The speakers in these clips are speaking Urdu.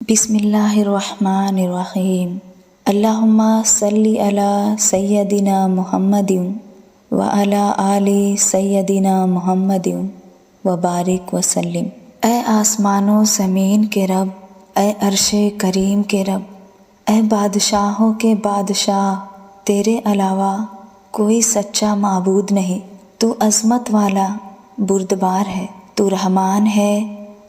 بسم اللہ الرحمن الرحیم۔ اللہم صلی علی سیدنا محمد وعلی آل سیدنا محمد وبارک وسلم۔ اے آسمان و زمین کے رب، اے عرش کریم کے رب، اے بادشاہوں کے بادشاہ، تیرے علاوہ کوئی سچا معبود نہیں۔ تو عظمت والا بردبار ہے، تو رحمان ہے،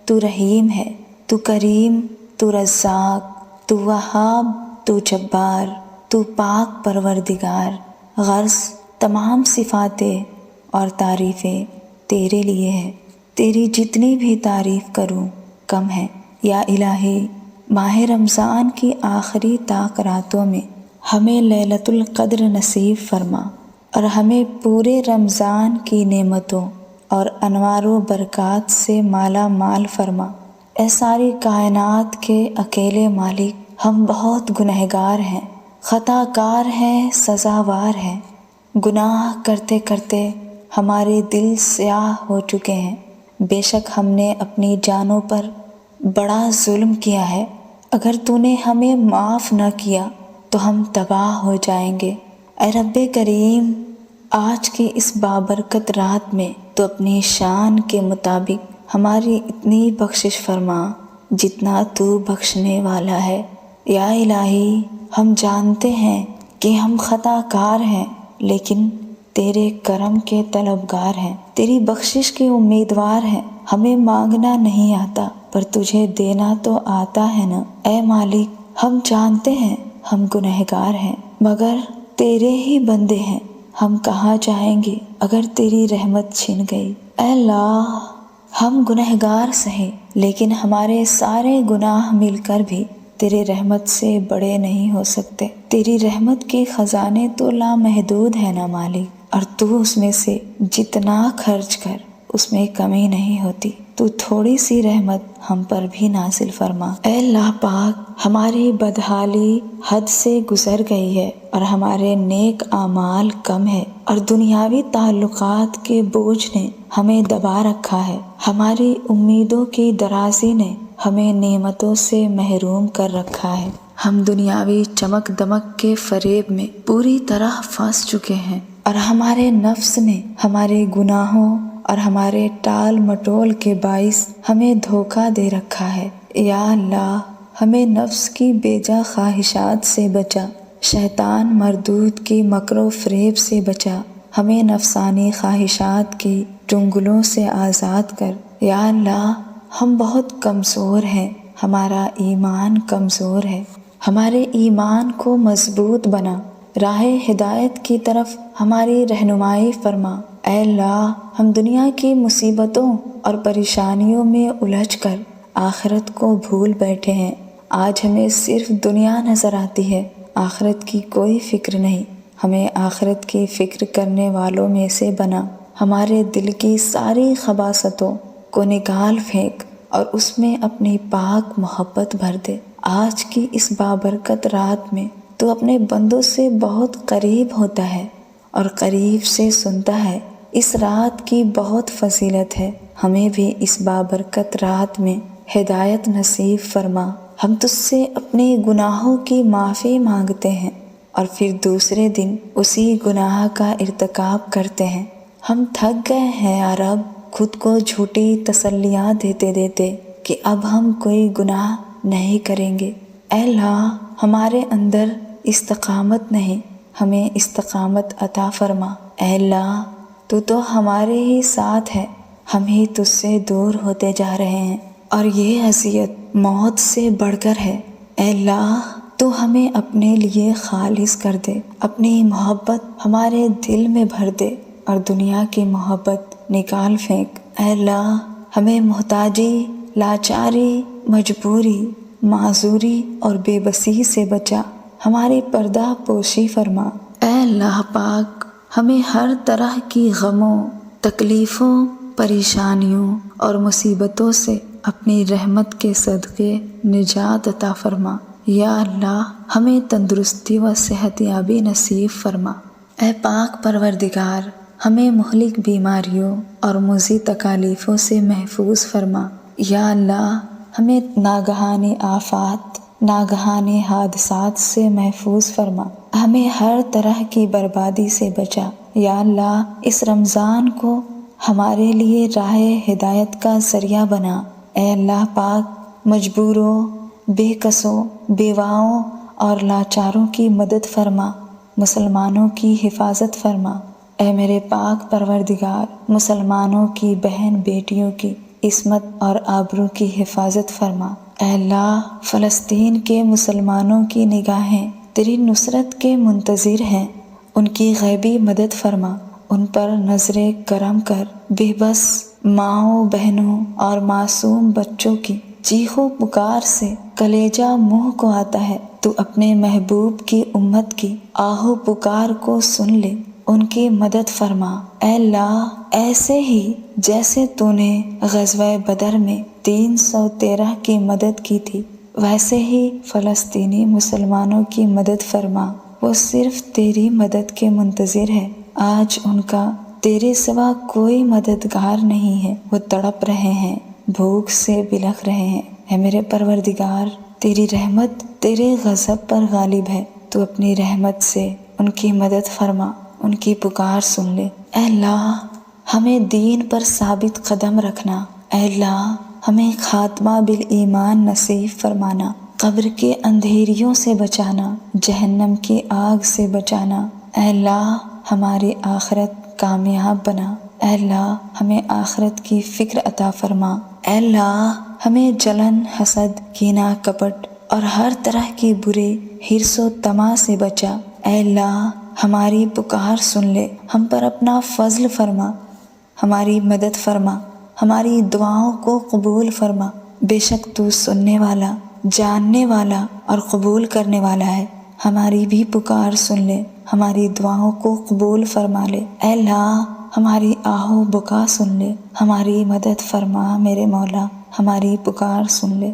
تو رحیم ہے، تو کریم، تو رزاق، تو وہاب، تو جبار، تو پاک پروردگار۔ غرض تمام صفاتیں اور تعریفیں تیرے لیے ہے، تیری جتنی بھی تعریف کروں کم ہے۔ یا الہی، ماہ رمضان کی آخری طاق راتوں میں ہمیں لیلۃ القدر نصیب فرما اور ہمیں پورے رمضان کی نعمتوں اور انوار و برکات سے مالا مال فرما۔ اے ساری کائنات کے اکیلے مالک، ہم بہت گنہگار ہیں، خطا کار ہیں، سزاوار ہیں۔ گناہ کرتے کرتے ہمارے دل سیاہ ہو چکے ہیں۔ بے شک ہم نے اپنی جانوں پر بڑا ظلم کیا ہے۔ اگر تو نے ہمیں معاف نہ کیا تو ہم تباہ ہو جائیں گے۔ اے رب کریم، آج کی اس بابرکت رات میں تو اپنی شان کے مطابق ہماری اتنی بخشش فرما جتنا تو بخشنے والا ہے۔ یا الہی، ہم جانتے ہیں کہ ہم خطا کار ہیں، لیکن تیرے کرم کے طلبگار ہیں، تیری بخشش کے امیدوار ہیں۔ ہمیں مانگنا نہیں آتا پر تجھے دینا تو آتا ہے نا۔ اے مالک، ہم جانتے ہیں ہم گنہگار ہیں، مگر تیرے ہی بندے ہیں، ہم کہاں جائیں گے اگر تیری رحمت چھن گئی۔ اے اللہ، ہم گنہگار سہے، لیکن ہمارے سارے گناہ مل کر بھی تیرے رحمت سے بڑے نہیں ہو سکتے۔ تیری رحمت کے خزانے تو لامحدود ہے نا مالک، اور تو اس میں سے جتنا خرچ کر اس میں کمی نہیں ہوتی۔ تو تھوڑی سی رحمت ہم پر بھی نازل فرما۔ اے اللہ پاک، ہماری بدحالی حد سے گزر گئی ہے اور ہمارے نیک اعمال کم ہے، اور دنیاوی تعلقات کے بوجھ نے ہمیں دبا رکھا ہے۔ ہماری امیدوں کی درازی نے ہمیں نعمتوں سے محروم کر رکھا ہے۔ ہم دنیاوی چمک دمک کے فریب میں پوری طرح پھنس چکے ہیں، اور ہمارے نفس نے ہمارے گناہوں اور ہمارے ٹال مٹول کے باعث ہمیں دھوکہ دے رکھا ہے۔ یا اللہ، ہمیں نفس کی بیجا خواہشات سے بچا، شیطان مردود کی مکر و فریب سے بچا، ہمیں نفسانی خواہشات کی چنگلوں سے آزاد کر۔ یا اللہ، ہم بہت کمزور ہیں، ہمارا ایمان کمزور ہے، ہمارے ایمان کو مضبوط بنا، راہ ہدایت کی طرف ہماری رہنمائی فرما۔ اے اللہ، ہم دنیا کی مصیبتوں اور پریشانیوں میں الجھ کر آخرت کو بھول بیٹھے ہیں۔ آج ہمیں صرف دنیا نظر آتی ہے، آخرت کی کوئی فکر نہیں۔ ہمیں آخرت کی فکر کرنے والوں میں سے بنا، ہمارے دل کی ساری خباثتوں کو نکال پھینک اور اس میں اپنی پاک محبت بھر دے۔ آج کی اس بابرکت رات میں تو اپنے بندوں سے بہت قریب ہوتا ہے اور قریب سے سنتا ہے۔ اس رات کی بہت فضیلت ہے، ہمیں بھی اس بابرکت رات میں ہدایت نصیب فرما۔ ہم تجھ سے اپنے گناہوں کی معافی مانگتے ہیں اور پھر دوسرے دن اسی گناہ کا ارتکاب کرتے ہیں۔ ہم تھک گئے ہیں یا رب، خود کو جھوٹی تسلیاں دیتے دیتے کہ اب ہم کوئی گناہ نہیں کریں گے۔ اے اللہ، ہمارے اندر استقامت نہیں، ہمیں استقامت عطا فرما۔ اے اللہ، تو ہمارے ہی ساتھ ہے، ہم ہی تجھ سے دور ہوتے جا رہے ہیں، اور یہ اذیت موت سے بڑھ کر ہے۔ اے اللہ، تو ہمیں اپنے لیے خالص کر دے، اپنی محبت ہمارے دل میں بھر دے اور دنیا کی محبت نکال پھینک۔ اے اللہ، ہمیں محتاجی، لاچاری، مجبوری، معذوری اور بے بسی سے بچا، ہماری پردہ پوشی فرما۔ اے اللہ پاک، ہمیں ہر طرح کی غموں، تکلیفوں، پریشانیوں اور مصیبتوں سے اپنی رحمت کے صدقے نجات عطا فرما۔ یا اللہ، ہمیں تندرستی و صحت یابی نصیب فرما۔ اے پاک پروردگار، ہمیں مہلک بیماریوں اور مضر تکالیفوں سے محفوظ فرما۔ یا اللہ، ہمیں ناگہانی آفات، ناگہانی حادثات سے محفوظ فرما، ہمیں ہر طرح کی بربادی سے بچا۔ یا اللہ اس رمضان کو ہمارے لیے راہ ہدایت کا ذریعہ بنا۔ اے اللہ پاک، مجبوروں، بے کسوں، بیواؤں اور لاچاروں کی مدد فرما، مسلمانوں کی حفاظت فرما۔ اے میرے پاک پروردگار، مسلمانوں کی بہن بیٹیوں کی عصمت اور آبرو کی حفاظت فرما۔ اے اللہ فلسطین کے مسلمانوں کی نگاہیں تیری نصرت کے منتظر ہیں، ان کی غیبی مدد فرما، ان پر نظر کرم کر۔ بے بس ماؤں، بہنوں اور معصوم بچوں کی چیخو پکار سے کلیجہ منہ کو آتا ہے۔ تو اپنے محبوب کی امت کی آہو پکار کو سن لے، ان کی مدد فرما۔ اے اللہ ایسے ہی جیسے تو نے غزوہ بدر میں 313 کی مدد کی تھی، ویسے ہی فلسطینی مسلمانوں کی مدد فرما۔ وہ صرف تیری مدد کے منتظر ہے، آج ان کا تیرے سوا کوئی مددگار نہیں ہے، وہ تڑپ رہے ہیں، بھوک سے بلخ رہے ہیں۔ اے میرے پروردگار، تیری رحمت تیرے غضب پر غالب ہے، تو اپنی رحمت سے ان کی مدد فرما، ان کی پکار سن لے۔ اے اللہ ہمیں دین پر ثابت قدم رکھنا، اے اللہ ہمیں خاتمہ بالایمان نصیب فرمانا، قبر کے اندھیریوں سے بچانا، جہنم کی آگ سے بچانا۔ اے اللہ ہماری آخرت کامیاب بنا، اے اللہ ہمیں آخرت کی فکر عطا فرما۔ اے اللہ ہمیں جلن، حسد، کینہ، کپٹ اور ہر طرح کے برے حرص و طمع سے بچا۔ اے اللہ ہماری پکار سن لے، ہم پر اپنا فضل فرما، ہماری مدد فرما، ہماری دعاؤں کو قبول فرما۔ بے شک تو سننے والا، جاننے والا اور قبول کرنے والا ہے، ہماری بھی پکار سن لے، ہماری دعاؤں کو قبول فرما لے۔ اے اللہ ہماری آہو بکا سن لے، ہماری مدد فرما میرے مولا، ہماری پکار سن لے۔